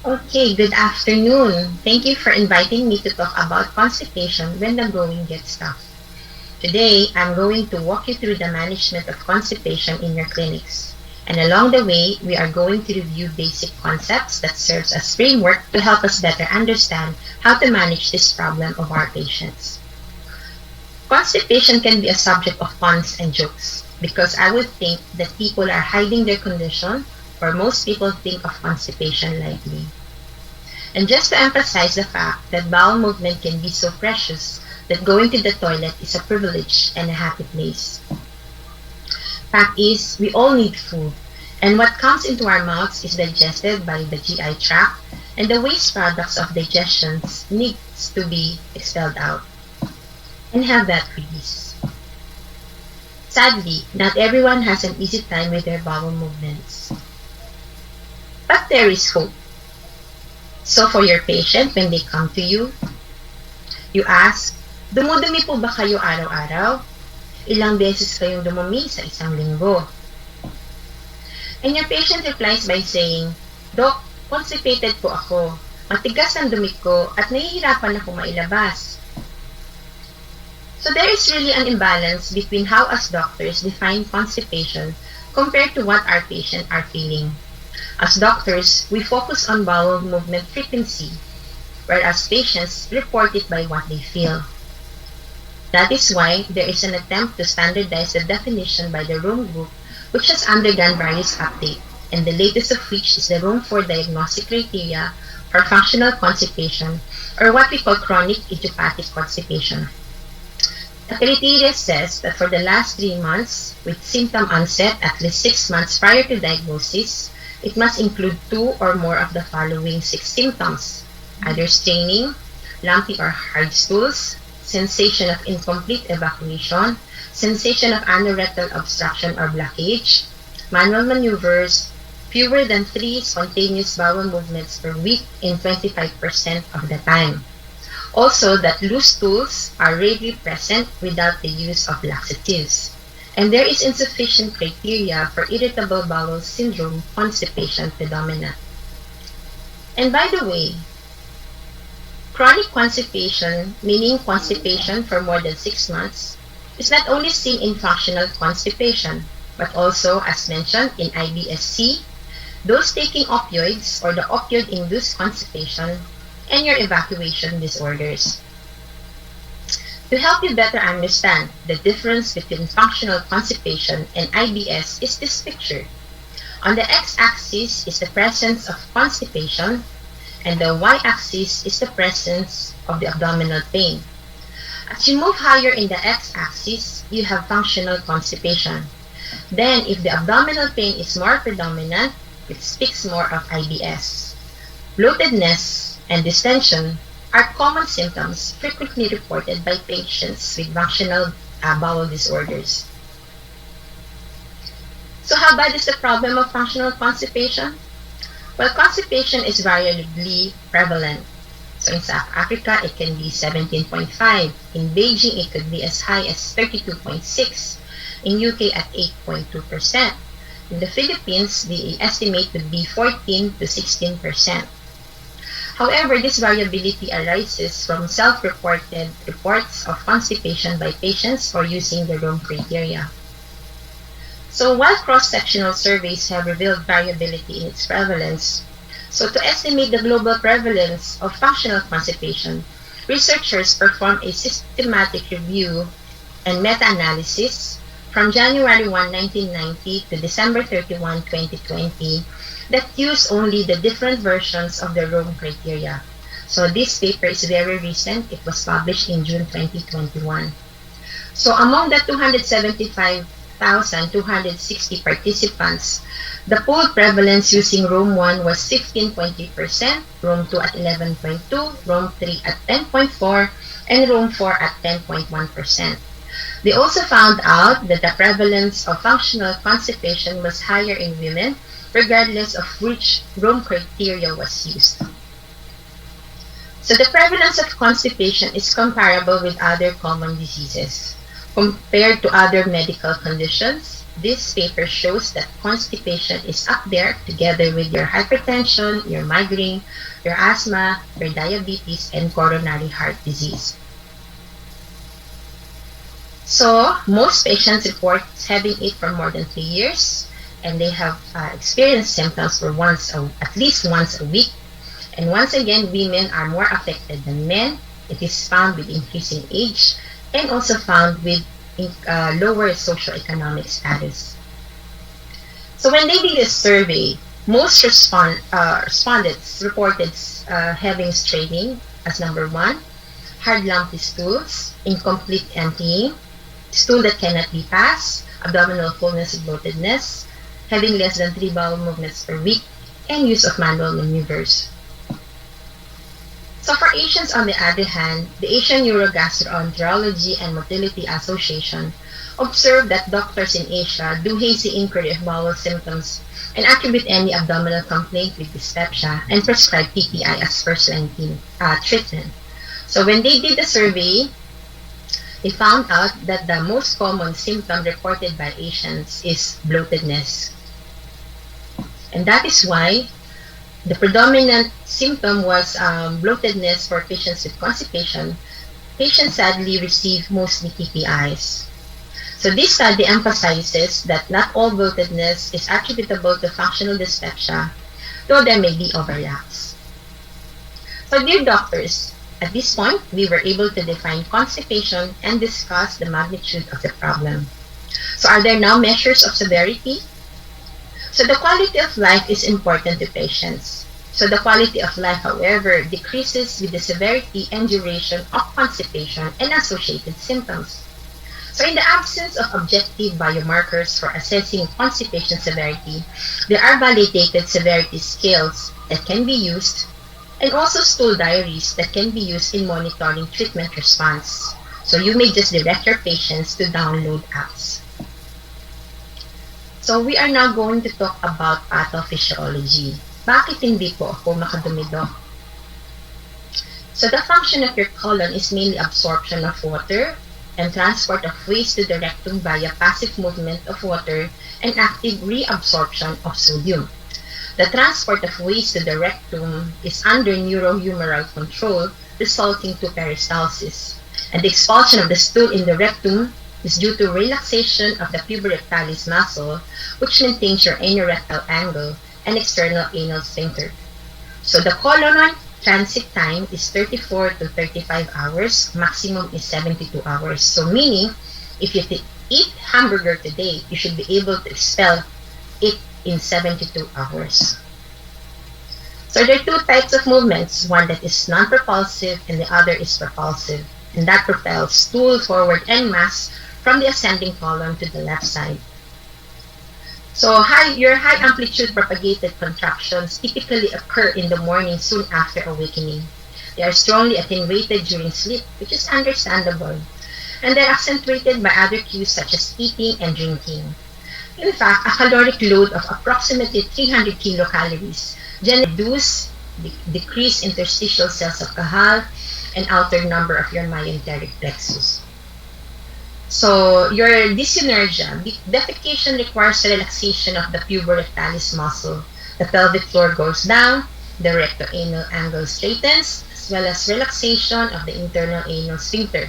Okay, good afternoon. Thank you for inviting me to talk about constipation when the going gets tough. Today, I'm going to walk you through the management of constipation in your clinics. And along the way, we are going to review basic concepts that serves as framework to help us better understand how to manage this problem of our patients. Constipation can be a subject of puns and jokes because I would think that people are hiding their condition or most people think of constipation lightly. And just to emphasize the fact that bowel movement can be so precious that going to the toilet is a privilege and a happy place. Fact is, we all need food, and what comes into our mouths is digested by the GI tract, and the waste products of digestion needs to be expelled out and have that release. Sadly, not everyone has an easy time with their bowel movements. But there is hope. So for your patient, when they come to you, you ask, dumudumi po ba kayo araw-araw? Ilang beses kayong dumumi sa isang linggo? And your patient replies by saying, Doc, constipated po ako. Matigas ang dumi ko at nahihirapan ako mailabas. So there is really an imbalance between how us doctors define constipation compared to what our patients are feeling. As doctors, we focus on bowel movement frequency, whereas patients report it by what they feel. That is why there is an attempt to standardize the definition by the Rome Group, which has undergone various updates, and the latest of which is the Rome 4 Diagnostic Criteria for Functional Constipation, or what we call chronic idiopathic constipation. The criteria says that for the last 3 months, with symptom onset at least 6 months prior to diagnosis, it must include 2 or more of the following 6 symptoms, either straining, lumpy or hard stools, sensation of incomplete evacuation, sensation of anorectal obstruction or blockage, manual maneuvers, fewer than 3 spontaneous bowel movements per week in 25% of the time. Also, that loose stools are rarely present without the use of laxatives. And there is insufficient criteria for irritable bowel syndrome constipation predominant. And by the way, chronic constipation, meaning constipation for more than 6 months, is not only seen in functional constipation, but also, as mentioned, in IBS-C, those taking opioids or the opioid-induced constipation, and your evacuation disorders. To help you better understand the difference between functional constipation and IBS is this picture. On the x-axis is the presence of constipation, and the y-axis is the presence of the abdominal pain. As you move higher in the x-axis, you have functional constipation. Then, if the abdominal pain is more predominant, it speaks more of IBS. Bloatedness and distension are common symptoms frequently reported by patients with functional bowel disorders. So how bad is the problem of functional constipation? Well, constipation is variably prevalent. So in South Africa, it can be 17.5. In Beijing, it could be as high as 32.6. In UK, at 8.2%. In the Philippines, the estimate would be 14 to 16%. However, this variability arises from self-reported reports of constipation by patients for using the Rome criteria. So while cross-sectional surveys have revealed variability in its prevalence, so to estimate the global prevalence of functional constipation, researchers performed a systematic review and meta-analysis from January 1, 1990 to December 31, 2020 that use only the different versions of the Rome criteria. So this paper is very recent. It was published in June 2021. So among the 275,260 participants, the pooled prevalence using Rome 1 was 15.3%, Rome 2 at 11.2%, Rome 3 at 10.4%, and Rome 4 at 10.1%. They also found out that the prevalence of functional constipation was higher in women, regardless of which Rome criteria was used. So the prevalence of constipation is comparable with other common diseases. Compared to other medical conditions, This paper shows that constipation is up there together with your hypertension, your migraine, your asthma, your diabetes, and coronary heart disease. So, most patients report having it for more than 3 years, and they have experienced symptoms for at least once a week. And once again, women are more affected than men. It is found with increasing age and also found with lower socioeconomic status. So when they did a survey, most respondents reported having straining as number one, hard lumpy stools, incomplete emptying, stool that cannot be passed, abdominal fullness and bloatedness, having less than 3 bowel movements per week, and use of manual maneuvers. So for Asians, on the other hand, the Asian Neurogastroenterology and Motility Association observed that doctors in Asia do hazy inquiry of bowel symptoms and attribute any abdominal complaint with dyspepsia and prescribe PPI as first-line treatment. So when they did the survey, they found out that the most common symptom reported by Asians is bloatedness. And that is why the predominant symptom was bloatedness for patients with constipation. Patients sadly receive mostly PPIs. So this study emphasizes that not all bloatedness is attributable to functional dyspepsia, though there may be overlaps. So dear doctors, at this point, we were able to define constipation and discuss the magnitude of the problem. So are there now measures of severity? So the quality of life is important to patients. So the quality of life, however, decreases with the severity and duration of constipation and associated symptoms. So in the absence of objective biomarkers for assessing constipation severity, there are validated severity scales that can be used and also stool diaries that can be used in monitoring treatment response. So you may just direct your patients to download apps. So we are now going to talk about pathophysiology. Bakit hindi po ako makadumi, Doc? So the function of your colon is mainly absorption of water and transport of waste to the rectum via passive movement of water and active reabsorption of sodium. The transport of waste to the rectum is under neurohumoral control, resulting to peristalsis. And the expulsion of the stool in the rectum is due to relaxation of the puborectalis muscle, which maintains your anorectal angle and external anal sphincter. So the colon transit time is 34 to 35 hours, maximum is 72 hours. So meaning, if you eat hamburger today, you should be able to expel it in 72 hours. So there are two types of movements, one that is non-propulsive and the other is propulsive, and that propels stool forward en masse from the ascending colon to the left side. So your high amplitude propagated contractions typically occur in the morning soon after awakening. They are strongly attenuated during sleep, which is understandable, and they're accentuated by other cues such as eating and drinking. In fact, a caloric load of approximately 300 kilocalories reduce decrease interstitial cells of Cajal and outer number of your myenteric plexus. So your dyssynergia, defecation requires relaxation of the puborectalis muscle. The pelvic floor goes down, the rectoanal angle straightens, as well as relaxation of the internal anal sphincter.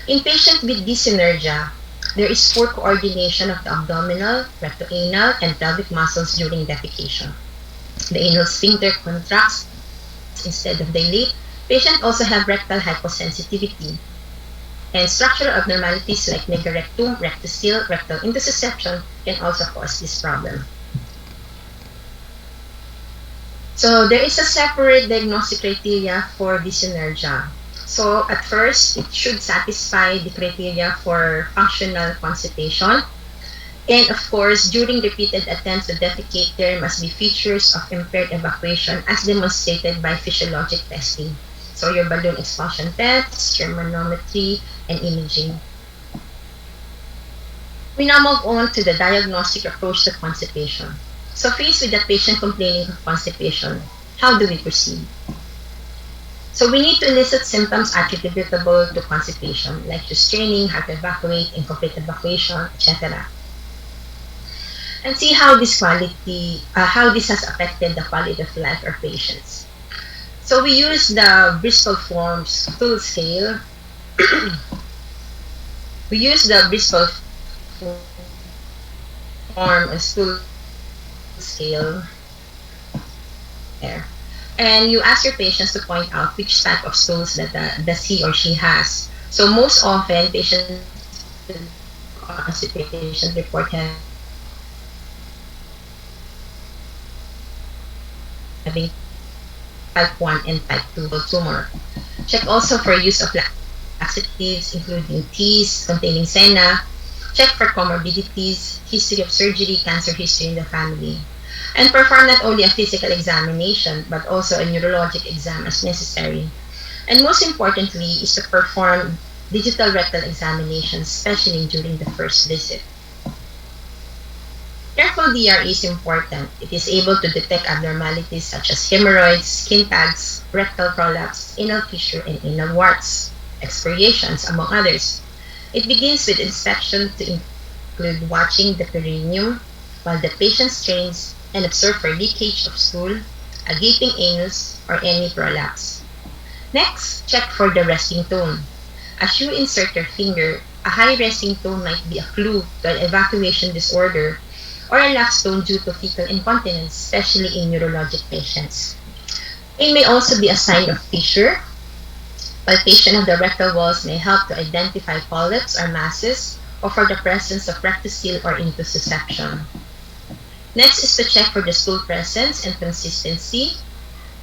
In patients with dyssynergia, there is poor coordination of the abdominal, rectoanal, and pelvic muscles during defecation. The anal sphincter contracts instead of dilate. Patients also have rectal hyposensitivity. And structural abnormalities like megarectum, rectocele, rectal intussusception can also cause this problem. So there is a separate diagnostic criteria for dyssynergia. So at first, it should satisfy the criteria for functional constipation. And of course, during repeated attempts to defecate, there must be features of impaired evacuation as demonstrated by physiologic testing. So your balloon expulsion tests, your manometry, and imaging. We now move on to the diagnostic approach to constipation. So faced with a patient complaining of constipation, how do we proceed? So we need to elicit symptoms attributable to constipation, like just straining, hard to evacuate, incomplete evacuation, etc. and see how this has affected the quality of life of patients. So we use the Bristol Forms stool scale. We use the Bristol form stool scale there. And you ask your patients to point out which type of stools that does he or she has. So most often, patients with constipation report having type 1 and type 2 tumor. Check also for use of laxatives, including teas containing senna. Check for comorbidities, history of surgery, cancer history in the family. And perform not only a physical examination, but also a neurologic exam as necessary. And most importantly is to perform digital rectal examinations, especially during the first visit. Careful DRE is important. It is able to detect abnormalities such as hemorrhoids, skin tags, rectal prolapse, anal fissure, and anal warts, excoriations, among others. It begins with inspection to include watching the perineum while the patient strains and observe for leakage of stool, a gaping anus, or any prolapse. Next, check for the resting tone. As you insert your finger, a high resting tone might be a clue to an evacuation disorder or a lax tone due to fecal incontinence, especially in neurologic patients. Pain may also be a sign of fissure. Palpation of the rectal walls may help to identify polyps or masses, or for the presence of rectocele or intussusception. Next is to check for the stool presence and consistency.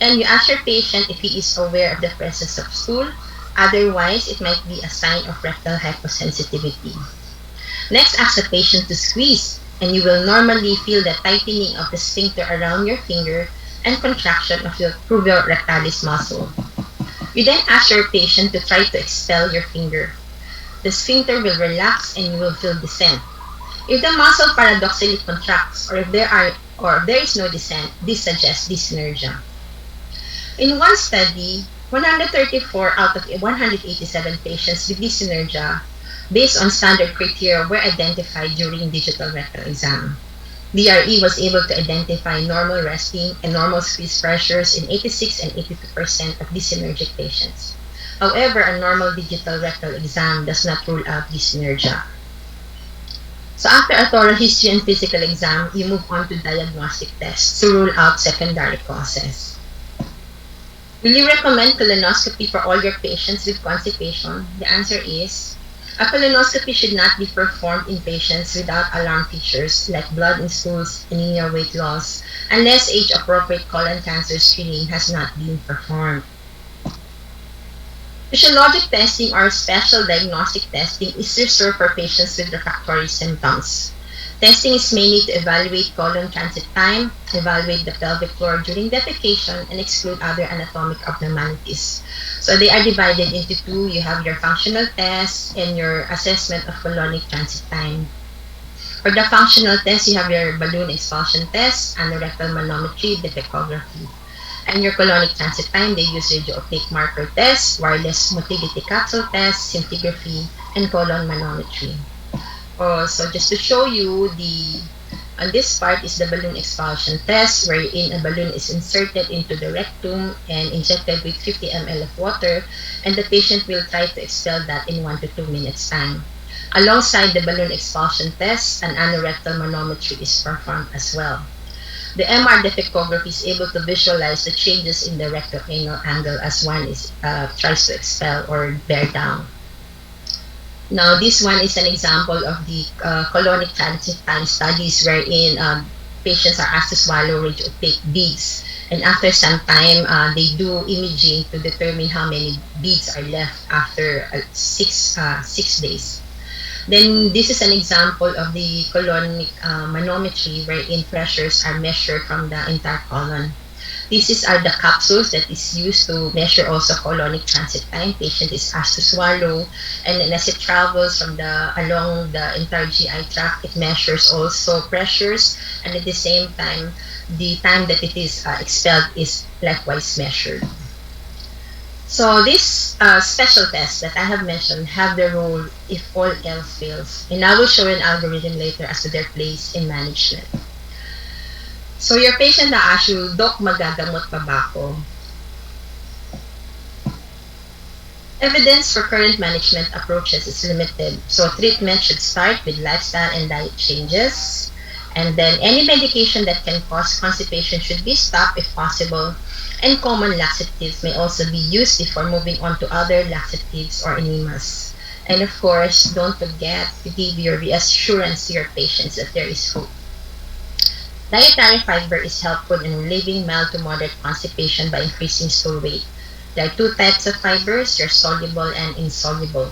And you ask your patient if he is aware of the presence of stool. Otherwise, it might be a sign of rectal hyposensitivity. Next, ask the patient to squeeze, and you will normally feel the tightening of the sphincter around your finger and contraction of your pruvio rectalis muscle. You then ask your patient to try to expel your finger. The sphincter will relax and you will feel descent. If the muscle paradoxally contracts or if there is no descent, this suggests dyssynergia. In one study, 134 out of 187 patients with dyssynergia based on standard criteria were identified during digital rectal exam. DRE was able to identify normal resting and normal squeeze pressures in 86 and 82% of dyssynergic patients. However, a normal digital rectal exam does not rule out dyssynergia. So after a thorough history and physical exam, you move on to diagnostic tests to rule out secondary causes. Will you recommend colonoscopy for all your patients with constipation? The answer is a colonoscopy should not be performed in patients without alarm features like blood in stools, anemia, weight loss, unless age-appropriate colon cancer screening has not been performed. Physiologic testing or special diagnostic testing is reserved for patients with refractory symptoms. Testing is mainly to evaluate colon transit time, evaluate the pelvic floor during defecation, and exclude other anatomic abnormalities. So they are divided into two. You have your functional test and your assessment of colonic transit time. For the functional test, you have your balloon expulsion test, anorectal manometry, defecography. And your colonic transit time, they use radio-opaque marker test, wireless motility capsule test, scintigraphy, and colon manometry. So just to show you, on this part is the balloon expulsion test, wherein a balloon is inserted into the rectum and injected with 50 ml of water, and the patient will try to expel that in 1 to 2 minutes time. Alongside the balloon expulsion test, an anorectal manometry is performed as well. The MR defecography is able to visualize the changes in the recto-anal angle as one is tries to expel or bear down. Now, this one is an example of the colonic transit time studies wherein patients are asked to swallow radio-opaque beads. And after some time, they do imaging to determine how many beads are left after 6 days. Then this is an example of the colonic manometry wherein pressures are measured from the entire colon. These are the capsules that is used to measure also colonic transit time. Patient is asked to swallow, and then as it travels along the entire GI tract, it measures also pressures, and at the same time, the time that it is expelled is likewise measured. So these special tests that I have mentioned have their role if all else fails. And I will show an algorithm later as to their place in management. So your patient na ask you, Doc, magagamot pa ba ako? Evidence for current management approaches is limited. So treatment should start with lifestyle and diet changes. And then any medication that can cause constipation should be stopped if possible. And common laxatives may also be used before moving on to other laxatives or enemas. And of course, don't forget to give your reassurance to your patients that there is hope. Dietary fiber is helpful in relieving mild to moderate constipation by increasing stool weight. There are two types of fibers, your soluble and insoluble.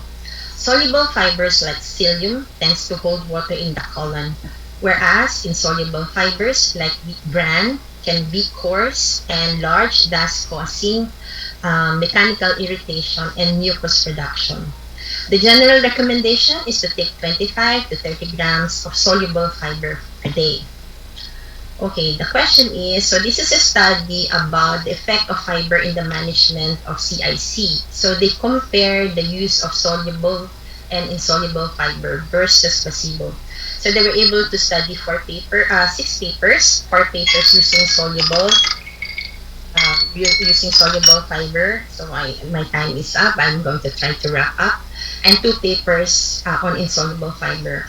Soluble fibers like psyllium tends to hold water in the colon, whereas insoluble fibers like bran can be coarse and large, thus causing mechanical irritation and mucus production. The general recommendation is to take 25 to 30 grams of soluble fiber a day. Okay, the question is, so this is a study about the effect of fiber in the management of CIC. So they compare the use of soluble and insoluble fiber versus placebo. So they were able to study 6 papers, 4 papers using soluble fiber. So my time is up. I'm going to try to wrap up. And 2 papers on insoluble fiber.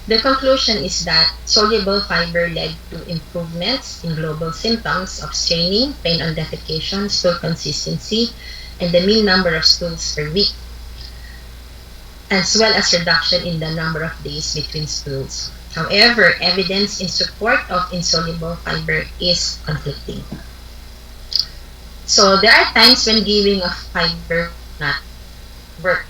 The conclusion is that soluble fiber led to improvements in global symptoms of straining, pain on defecation, stool consistency, and the mean number of stools per week, as well as reduction in the number of days between stools. However, evidence in support of insoluble fiber is conflicting. So there are times when giving of fiber not work.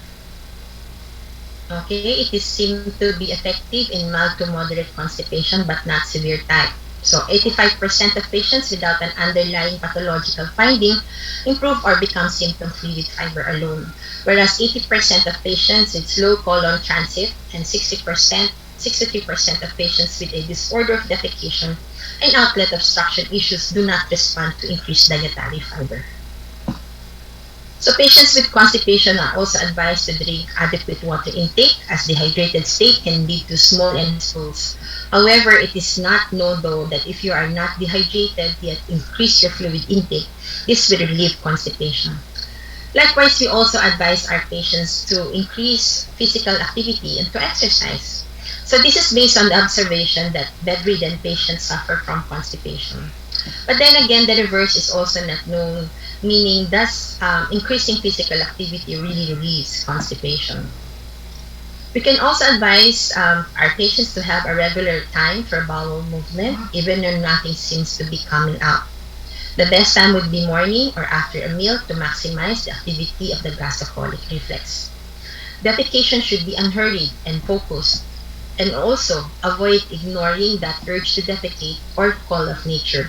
Okay, it is seen to be effective in mild to moderate constipation but not severe type. So 85% of patients without an underlying pathological finding improve or become symptom-free with fiber alone, whereas 80% of patients with slow colon transit and 63% of patients with a disorder of defecation and outlet obstruction issues do not respond to increased dietary fiber. So patients with constipation are also advised to drink adequate water intake, as dehydrated state can lead to small end stools. However, it is not known though that if you are not dehydrated yet increase your fluid intake, this will relieve constipation. Likewise, we also advise our patients to increase physical activity and to exercise. So this is based on the observation that bedridden patients suffer from constipation. But then again, the reverse is also not known, meaning thus increasing physical activity really relieves constipation. We can also advise our patients to have a regular time for bowel movement, even when nothing seems to be coming out. The best time would be morning or after a meal to maximize the activity of the gastrocolic reflex. Defecation should be unhurried and focused, and also avoid ignoring that urge to defecate or call of nature.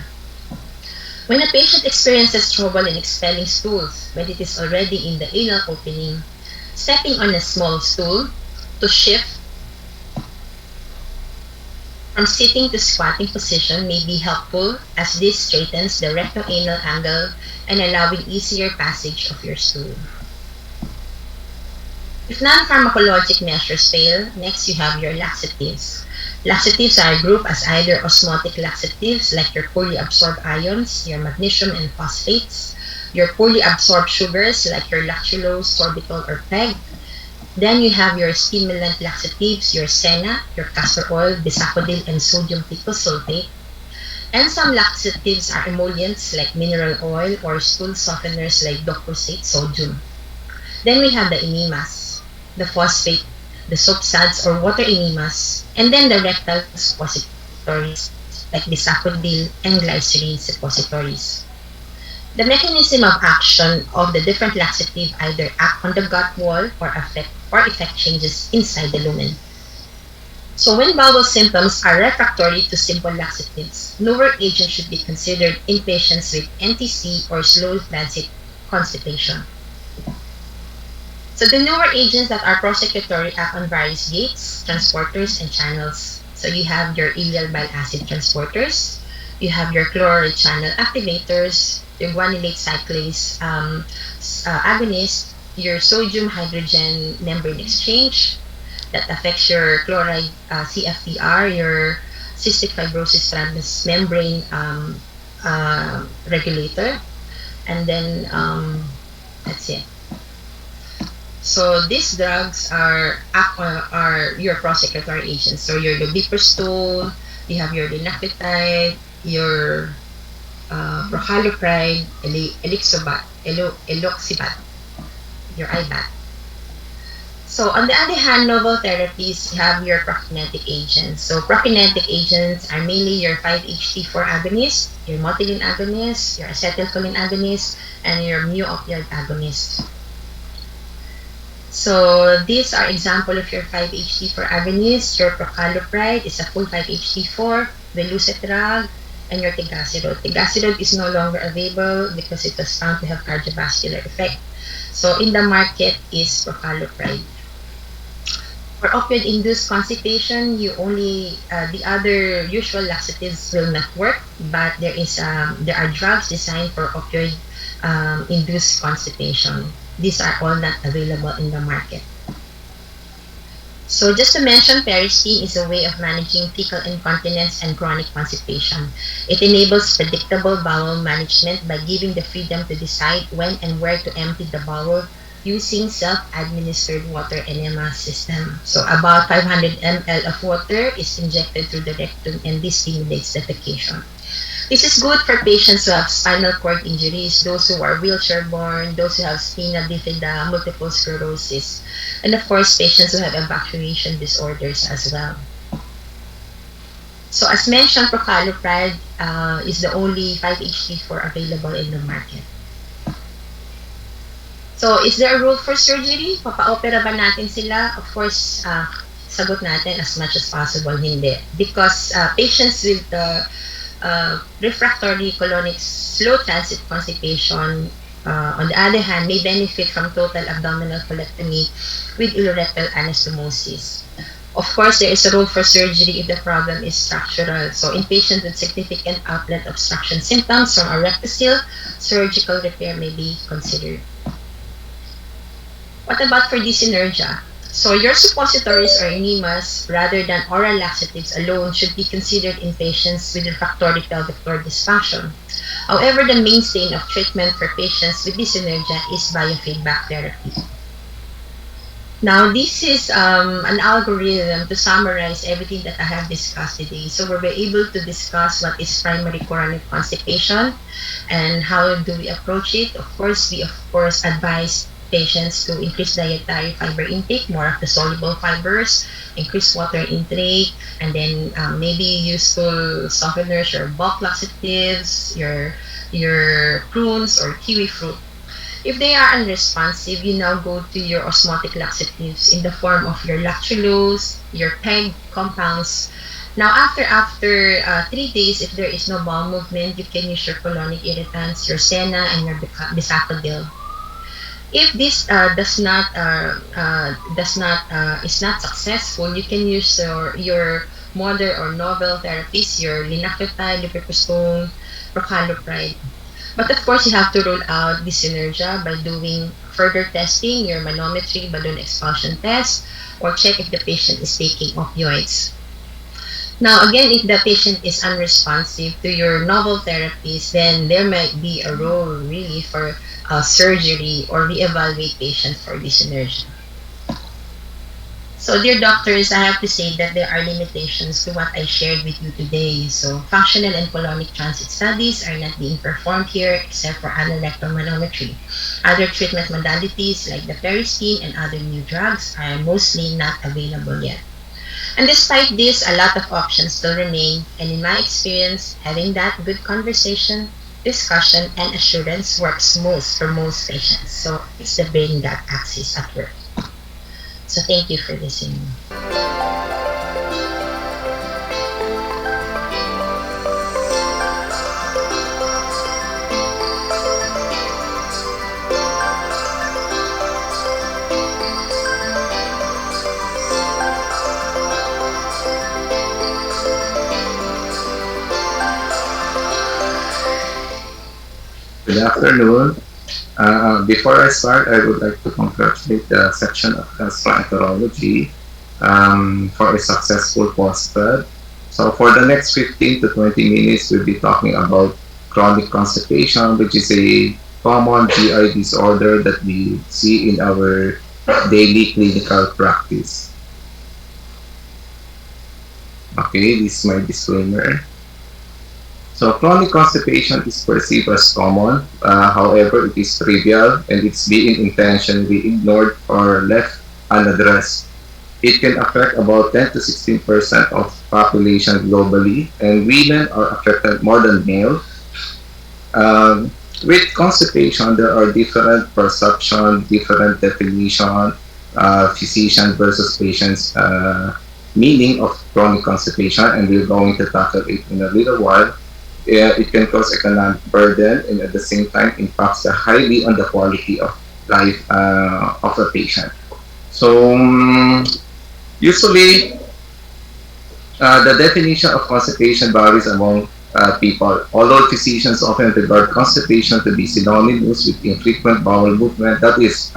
When a patient experiences trouble in expelling stools when it is already in the anal opening, stepping on a small stool to shift from sitting to squatting position may be helpful, as this straightens the recto-anal angle and allowing easier passage of your stool. If non-pharmacologic measures fail, next you have your laxatives. Laxatives are grouped as either osmotic laxatives like your poorly absorbed ions, your magnesium and phosphates, your poorly absorbed sugars like your lactulose, sorbitol, or PEG. Then you have your stimulant laxatives, your senna, your castor oil, bisacodyl, and sodium thiosulfate. And some laxatives are emollients like mineral oil or stool softeners like docosate sodium. Then we have the enemas, the phosphate, the soap suds or water enemas, and then the rectal suppositories like bisacodyl and glycerin suppositories. The mechanism of action of the different laxative either act on the gut wall or effect changes inside the lumen. So when bowel symptoms are refractory to simple laxatives, newer agents should be considered in patients with NTC or slow transit constipation. So the newer agents that are prosecutatory act on various gates, transporters, and channels. So you have your ileal bile acid transporters, You have your chloride channel activators, your guanylate cyclase agonist, your sodium hydrogen membrane exchange that affects your chloride CFTR, your cystic fibrosis transmembrane regulator, and then that's it. So these drugs are your prosecretory agents. So your lobiprostol, you have your linaclotide, your procalcipride, eloxabat, your IBAT. So on the other hand, novel therapies have your prokinetic agents. So prokinetic agents are mainly your 5-HT4 agonist, your motilin agonist, your acetylcholine agonist, and your mu-opioid agonist. So these are example of your 5-HT4 agonists. Your procalcipride is a full 5-HT4, belucetrol, and your tegaserod. Tegaserod is no longer available because it was found to have cardiovascular effect. So in the market is procalcipride. For opioid-induced constipation, you only the other usual laxatives will not work, but there are drugs designed for opioid-induced constipation. These are all not available in the market. So just to mention, Peristeen is a way of managing fecal incontinence and chronic constipation. It enables predictable bowel management by giving the freedom to decide when and where to empty the bowel using self-administered water enema system. So about 500 ml of water is injected through the rectum, and this stimulates defecation. This is good for patients who have spinal cord injuries, those who are wheelchair-borne, those who have spina bifida, multiple sclerosis, and of course, patients who have evacuation disorders as well. So as mentioned, procalcipride is the only 5-HT4 available in the market. So is there a role for surgery? Papa-opera ba natin sila? Of course, sagot natin as much as possible, hindi. Because patients with refractory colonic slow transit constipation, on the other hand, may benefit from total abdominal colectomy with ileorectal anastomosis. Of course, there is a role for surgery if the problem is structural. So in patients with significant outlet obstruction symptoms from a rectocele, surgical repair may be considered. What about for dyssynergia? So your suppositories or enemas, rather than oral laxatives alone, should be considered in patients with refractory pelvic floor dysfunction. However, the mainstay of treatment for patients with dyssynergia is biofeedback therapy. Now, this is an algorithm to summarize everything that I have discussed today. So we'll be able to discuss what is primary chronic constipation and how do we approach it. Of course, we advise patients to increase dietary fiber intake, more of the soluble fibers, increase water intake, and then maybe useful softeners, your bulk laxatives, your prunes or kiwi fruit. If they are unresponsive, you now go to your osmotic laxatives in the form of your lactulose, your PEG compounds. Now, after 3 days, if there is no bowel movement, you can use your colonic irritants, your Senna, and your Bisacodil. If this is not successful, you can use your modern or novel therapies, your linaclotide, lobiprostol, procalcipride. But of course, you have to rule out dyssynergia by doing further testing, your manometry, balloon expulsion test, or check if the patient is taking opioids. Now, again, if the patient is unresponsive to your novel therapies, then there might be a role really for surgery or reevaluate patient for dyssynergia. So, dear doctors, I have to say that there are limitations to what I shared with you today. So, functional and colonic transit studies are not being performed here except for anorectal manometry. Other treatment modalities like the Peristeen and other new drugs are mostly not available yet. And despite this, a lot of options still remain, and in my experience, having that good conversation, discussion, and assurance works most for most patients. So it's the brain-gut axis at work. So thank you for listening. afternoon. Before I start, I would like to congratulate the section of gastroenterology for a successful postgrad. So for the next 15 to 20 minutes, we'll be talking about chronic constipation, which is a common GI disorder that we see in our daily clinical practice. Okay, this is my disclaimer. So chronic constipation is perceived as common, however, it is trivial and it's being intentionally ignored or left unaddressed. It can affect about 10 to 16% of population globally, and women are affected more than male. Um, with constipation, there are different perception, different definition, physician versus patient's meaning of chronic constipation, and we're going to tackle it in a little while. It can cause economic burden and at the same time impacts highly on the quality of life of a patient. So usually the definition of constipation varies among people. Although physicians often regard constipation to be synonymous with infrequent bowel movement, that is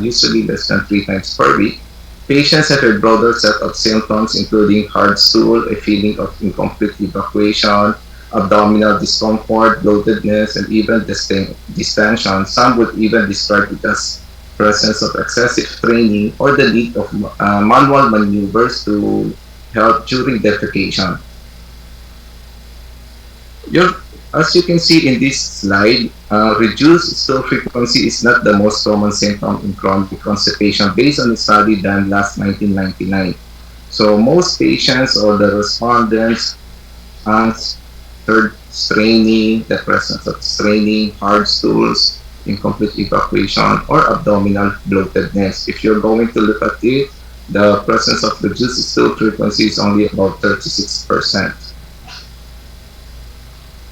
usually less than 3 times per week, patients have a broader set of symptoms including hard stool, a feeling of incomplete evacuation, abdominal discomfort, bloatedness, and even distension. Some would even describe it as presence of excessive training or the need of manual maneuvers to help during defecation. As you can see in this slide, reduced stool frequency is not the most common symptom in chronic constipation based on a study done last 1999. So most patients or the respondents third straining, the presence of straining, hard stools, incomplete evacuation, or abdominal bloatedness. If you're going to look at it, the presence of reduced stool frequency is only about 36%.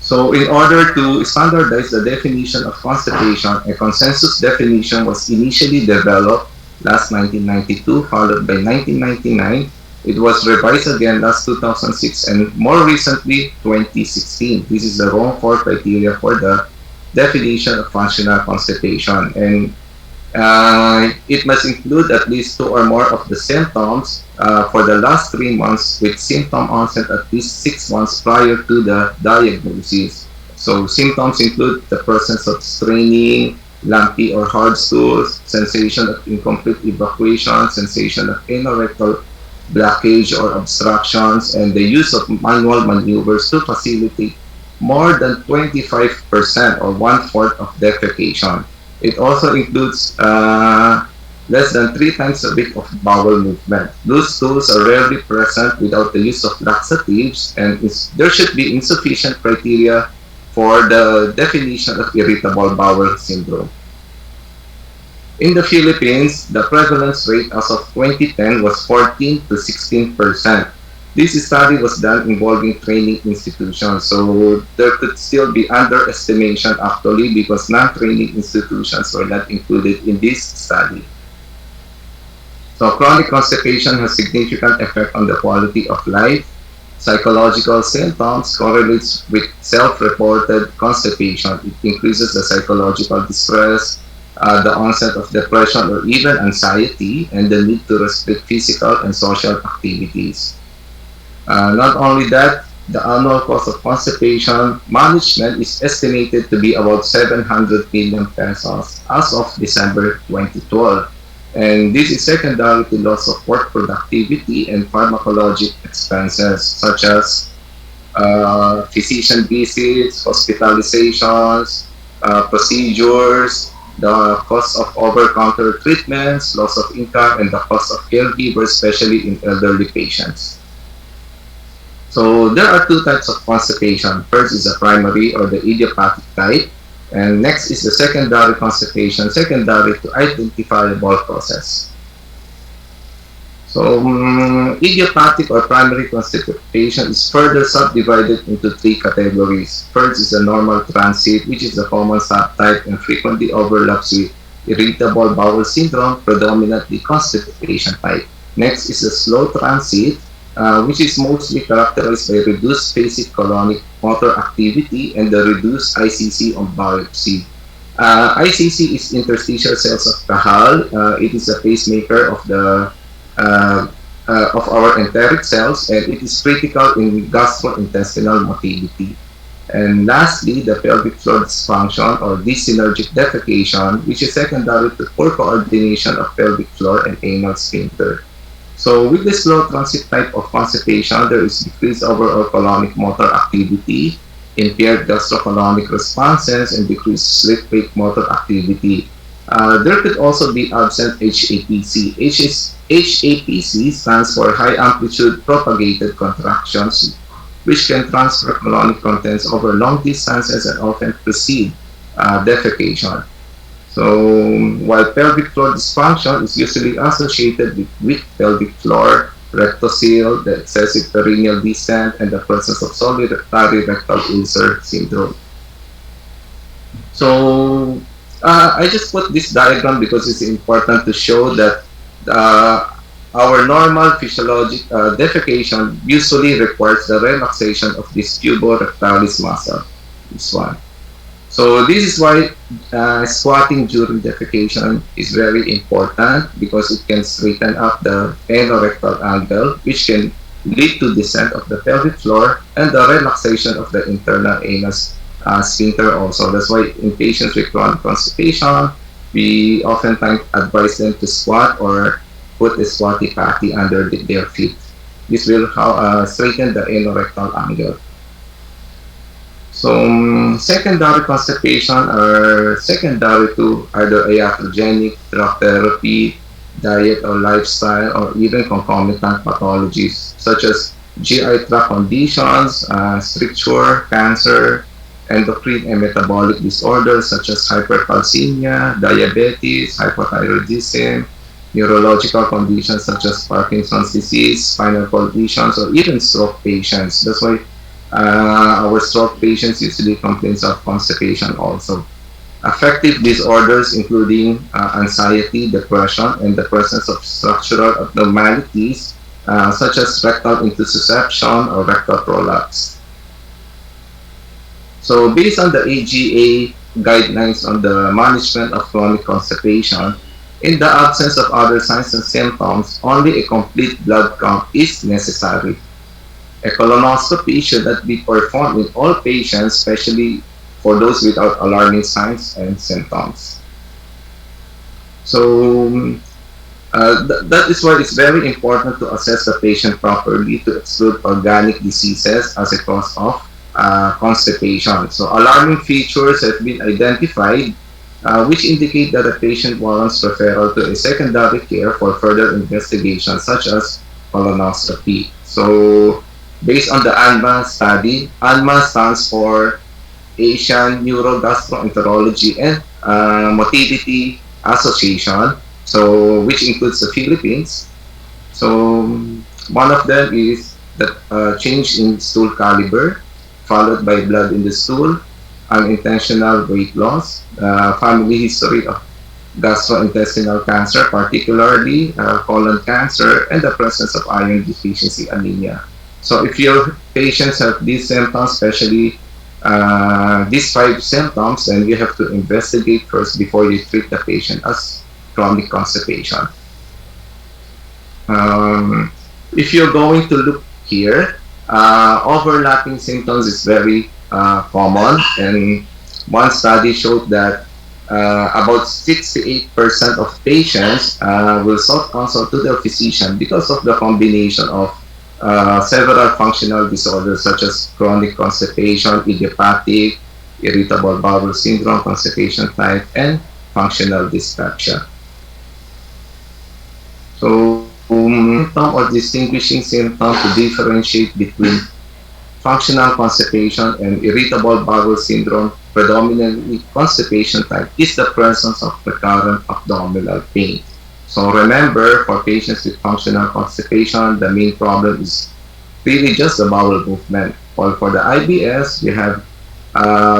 So in order to standardize the definition of constipation, a consensus definition was initially developed last 1992, followed by 1999. It was revised again last 2006 and more recently 2016. This is the Rome 4 criteria for the definition of functional constipation, and it must include at least 2 or more of the symptoms for the last 3 months with symptom onset at least 6 months prior to the diagnosis. So symptoms include the presence of straining, lumpy or hard stools, sensation of incomplete evacuation, sensation of anorectal blockage or obstructions, and the use of manual maneuvers to facilitate more than 25% or 1/4 of defecation. It also includes less than 3 times a week of bowel movement. Loose stools are rarely present without the use of laxatives, and there should be insufficient criteria for the definition of irritable bowel syndrome. In the Philippines, the prevalence rate as of 2010 was 14 to 16%. This study was done involving training institutions, so there could still be underestimation actually because non-training institutions were not included in this study. So chronic constipation has significant effect on the quality of life. Psychological symptoms correlates with self-reported constipation. It increases the psychological distress, the onset of depression or even anxiety, and the need to restrict physical and social activities. Not only that, the annual cost of constipation management is estimated to be about 700 million pesos as of December 2012. And this is secondary to loss of work productivity and pharmacologic expenses such as physician visits, hospitalizations, procedures, the cost of over-counter treatments, loss of income, and the cost of caregivers, especially in elderly patients. So there are 2 types of constipation. First is the primary or the idiopathic type, and next is the secondary constipation, secondary to identifiable causes. So idiopathic or primary constipation is further subdivided into 3 categories. First is the normal transit, which is the common subtype and frequently overlaps with irritable bowel syndrome, predominantly constipation type. Next is the slow transit, which is mostly characterized by reduced basic colonic motor activity and the reduced ICC on biopsy. ICC is interstitial cells of Cajal. It is a pacemaker of the uh, of our enteric cells, and it is critical in gastrointestinal motility. And lastly, the pelvic floor dysfunction or dysynergic defecation, which is secondary to poor coordination of pelvic floor and anal sphincter. So with this slow transit type of constipation, there is decreased overall colonic motor activity, impaired gastrocolonic responses, and decreased sleep-wake motor activity. There could also be absent HAPC. HAPC stands for high amplitude propagated contractions, which can transfer colonic contents over long distances and often precede defecation. So while pelvic floor dysfunction is usually associated with weak pelvic floor, rectocele, the excessive perineal descent, and the presence of solitary rectal ulcer syndrome. So I just put this diagram because it's important to show that uh, our normal physiologic defecation usually requires the relaxation of this puborectalis muscle, this one. So this is why squatting during defecation is very important because it can straighten up the anorectal angle, which can lead to descent of the pelvic floor and the relaxation of the internal anus sphincter also. That's why in patients with chronic constipation, we oftentimes advise them to squat or put a squatty patty under their feet. This will straighten the anorectal angle. So secondary constipation are secondary to either iatrogenic, drug therapy, diet or lifestyle, or even concomitant pathologies such as GI tract conditions, stricture, cancer, endocrine and metabolic disorders such as hypercalcemia, diabetes, hypothyroidism, neurological conditions such as Parkinson's disease, spinal cord lesions, or even stroke patients. That's why our stroke patients usually complain of constipation also. Affective disorders including anxiety, depression, and the presence of structural abnormalities such as rectal intussusception or rectal prolapse. So based on the AGA guidelines on the management of chronic constipation, in the absence of other signs and symptoms, only a complete blood count is necessary. A colonoscopy should not be performed in all patients, especially for those without alarming signs and symptoms. So that is why it's very important to assess the patient properly to exclude organic diseases as a cause of constipation. So alarming features have been identified which indicate that a patient warrants referral to a secondary care for further investigation such as colonoscopy. So based on the ANMA study, ANMA stands for Asian Neurogastroenterology and Motility Association, so which includes the Philippines. So one of them is the change in stool caliber, followed by blood in the stool, unintentional weight loss, family history of gastrointestinal cancer, particularly colon cancer, and the presence of iron deficiency anemia. So if your patients have these symptoms, especially these 5 symptoms, then you have to investigate first before you treat the patient as chronic constipation. If you're going to look here, overlapping symptoms is very common, and one study showed that about 68% of patients will sought counsel to their physician because of the combination of several functional disorders such as chronic constipation, idiopathic, irritable bowel syndrome, constipation type, and functional dyspepsia. So, symptom or distinguishing symptom to differentiate between functional constipation and irritable bowel syndrome, predominantly constipation type, is the presence of recurrent abdominal pain. So remember, for patients with functional constipation, the main problem is really just the bowel movement. While for the IBS, we have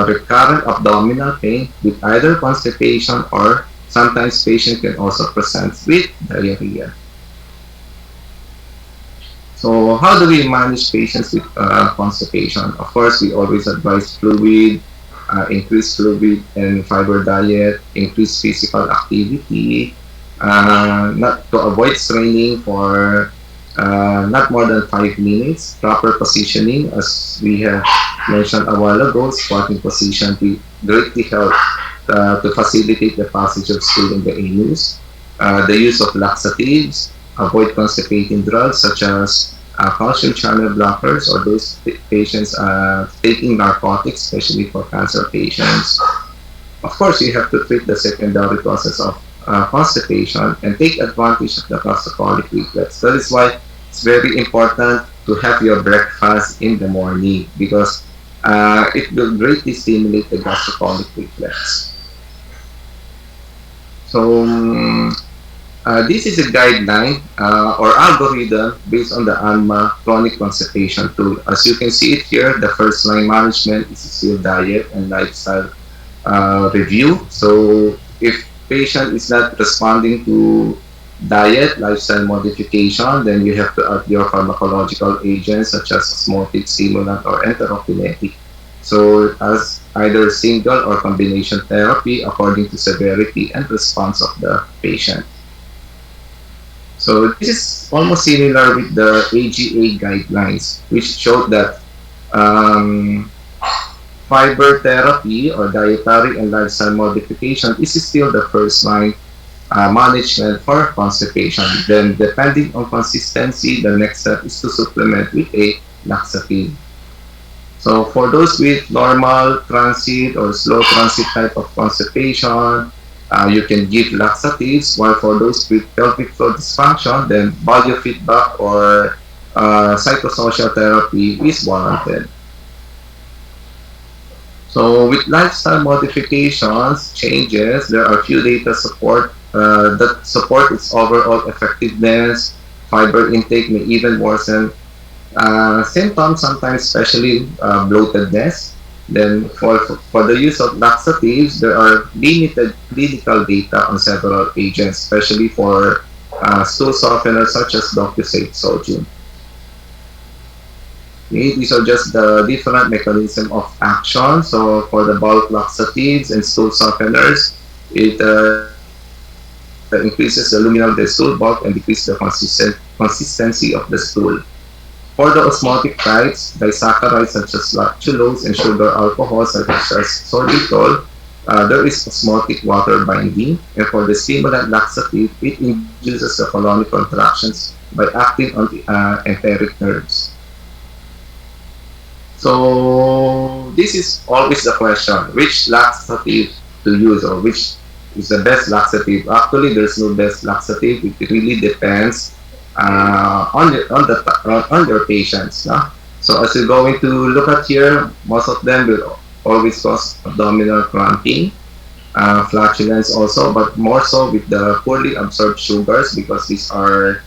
recurrent abdominal pain with either constipation or sometimes patient can also present with diarrhea. So how do we manage patients with constipation? Of course, we always advise fluid, increased fluid and fiber diet, increased physical activity, not to avoid straining for not more than 5 minutes, proper positioning, as we have mentioned a while ago, squatting position to greatly help to facilitate the passage of stool in the anus. The use of laxatives, avoid constipating drugs such as calcium channel blockers or those patients taking narcotics, especially for cancer patients. Of course, you have to treat the secondary causes of constipation and take advantage of the gastrocolic reflex. That is why it's very important to have your breakfast in the morning because it will greatly stimulate the gastrocolic reflex. So this is a guideline or algorithm based on the ANMA chronic constipation tool. As you can see it here, the first line management is still diet and lifestyle review. So if patient is not responding to diet, lifestyle modification, then you have to add your pharmacological agents such as osmotic, stimulant, or enterokinetic. So as either single or combination therapy according to severity and response of the patient. So this is almost similar with the AGA guidelines, which showed that fiber therapy or dietary and lifestyle modification is still the first line management for constipation. Then depending on consistency, the next step is to supplement with a laxative. So for those with normal transit or slow transit type of constipation, you can give laxatives, while for those with pelvic floor dysfunction, then biofeedback or psychosocial therapy is warranted. So with lifestyle modifications, changes, there are few data support that support its overall effectiveness. Fiber intake may even worsen symptoms, sometimes especially bloatedness. Then for the use of laxatives, there are limited clinical data on several agents, especially for stool softeners such as docusate sodium. Okay, these are just the different mechanism of action. So for the bulk laxatives and stool softeners, it increases the luminal of the stool bulk and decreases the consistency of the stool. For the osmotic types, disaccharides such as lactulose and sugar alcohols such as sorbitol, there is osmotic water binding. And for the stimulant laxative, it induces the colonic contractions by acting on the enteric nerves. So this is always the question, which laxative to use or which is the best laxative. Actually, there's no best laxative. It really depends on your patients. No? So as you're going to look at here, most of them will always cause abdominal cramping, flatulence also, but more so with the poorly absorbed sugars because these are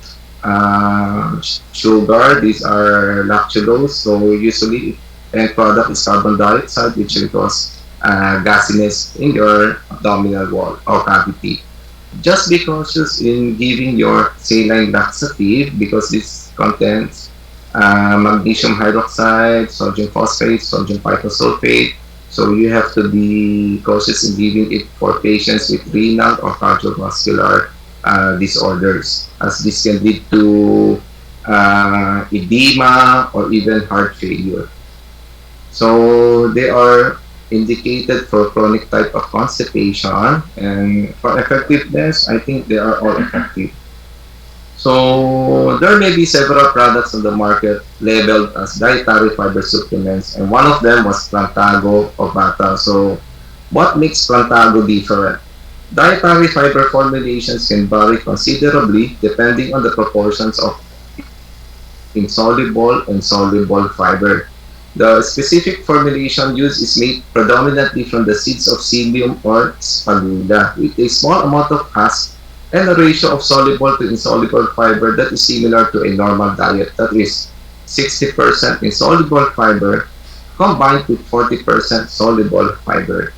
sugar, these are lactulose. So usually end product is carbon dioxide, which will cause gasiness in your abdominal wall or cavity. Just be cautious in giving your saline laxative because this contains magnesium hydroxide, sodium phosphate, sodium pycosulfate. So you have to be cautious in giving it for patients with renal or cardiovascular disorders, as this can lead to edema or even heart failure. So they are indicated for chronic type of constipation, and for effectiveness, I think they are all effective. So there may be several products on the market labeled as dietary fiber supplements, and one of them was Plantago or Bata. So what makes Plantago different? Dietary fiber formulations can vary considerably depending on the proportions of insoluble and soluble fiber. The specific formulation used is made predominantly from the seeds of psyllium or spagula, with a small amount of husk and a ratio of soluble to insoluble fiber that is similar to a normal diet, that is 60% insoluble fiber combined with 40% soluble fiber.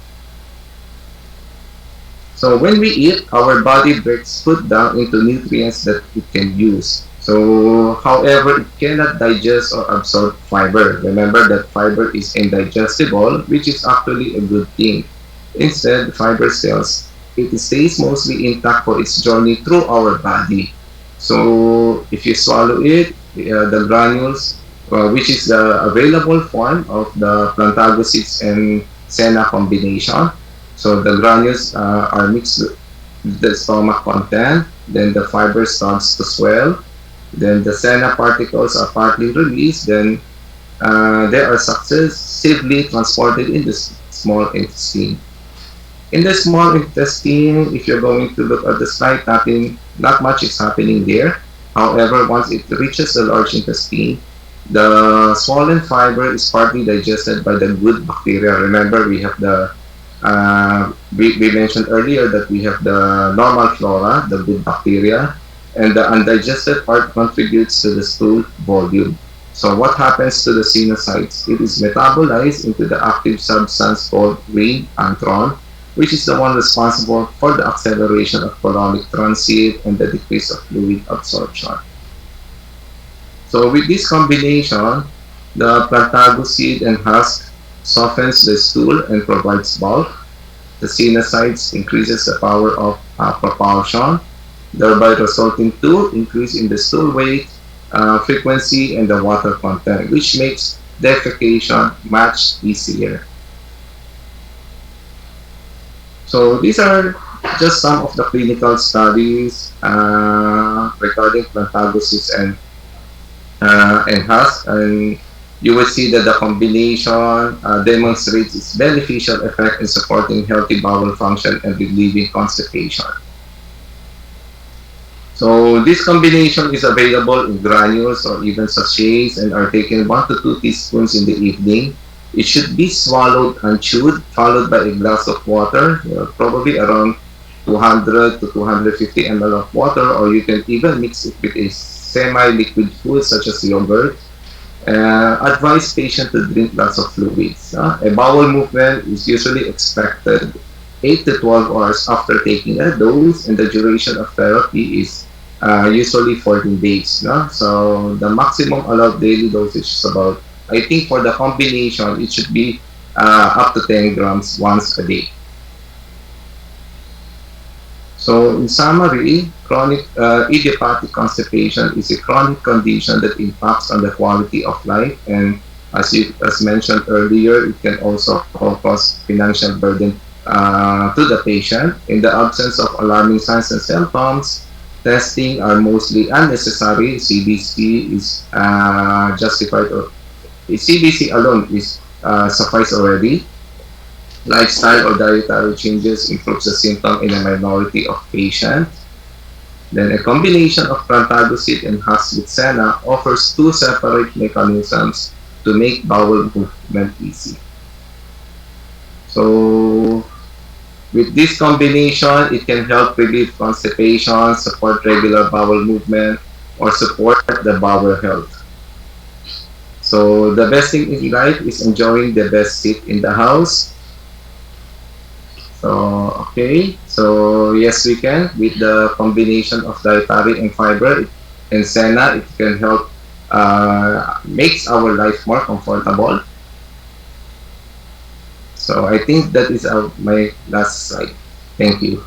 So when we eat, our body breaks food down into nutrients that it can use. So, however, it cannot digest or absorb fiber. Remember that fiber is indigestible, which is actually a good thing. Instead, fiber cells, it stays mostly intact for its journey through our body. So, if you swallow it, the granules, which is the available form of the plantagocytes and senna combination. So, the granules are mixed with the stomach content, then the fiber starts to swell, then the senna particles are partly released, then they are successively transported in the small intestine. In the small intestine, if you're going to look at the slide, not much is happening there. However, once it reaches the large intestine, the swollen fiber is partly digested by the good bacteria. Remember, we mentioned earlier that we have the normal flora, the good bacteria, and the undigested part contributes to the stool volume. So what happens to the sinusites? It is metabolized into the active substance called ring antron, which is the one responsible for the acceleration of colonic transit and the decrease of fluid absorption. So with this combination, the plantagocyte and husk softens the stool and provides bulk. The sinusites increases the power of propulsion, thereby resulting to increase in the stool weight, frequency, and the water content, which makes defecation much easier. So these are just some of the clinical studies regarding plantagocytes and husk, and you will see that the combination demonstrates its beneficial effect in supporting healthy bowel function and relieving constipation. So this combination is available in granules or even sachets and are taken 1 to 2 teaspoons in the evening. It should be swallowed and chewed, followed by a glass of water, probably around 200 to 250 ml of water, or you can even mix it with a semi-liquid food such as yogurt. Advise patient to drink lots of fluids. A bowel movement is usually expected 8 to 12 hours after taking a dose, and the duration of therapy is usually 14 days. No? So the maximum allowed daily dosage is about, I think for the combination, it should be up to 10 grams once a day. So in summary, chronic idiopathic constipation is a chronic condition that impacts on the quality of life, and as mentioned earlier, it can also cause financial burden to the patient. In the absence of alarming signs and symptoms, testing are mostly unnecessary. CBC is justified, or CBC alone is suffice already. Lifestyle or dietary changes improves the symptom in a minority of patients. Then a combination of plantagocyte and husk with senna offers two separate mechanisms to make bowel movement easy. So with this combination, it can help relieve constipation, support regular bowel movement, or support the bowel health. So the best thing in life is enjoying the best seat in the house. So, okay, so yes, we can. With the combination of dietary and fiber and senna, it can help makes our life more comfortable. So I think that is my last slide. Thank you.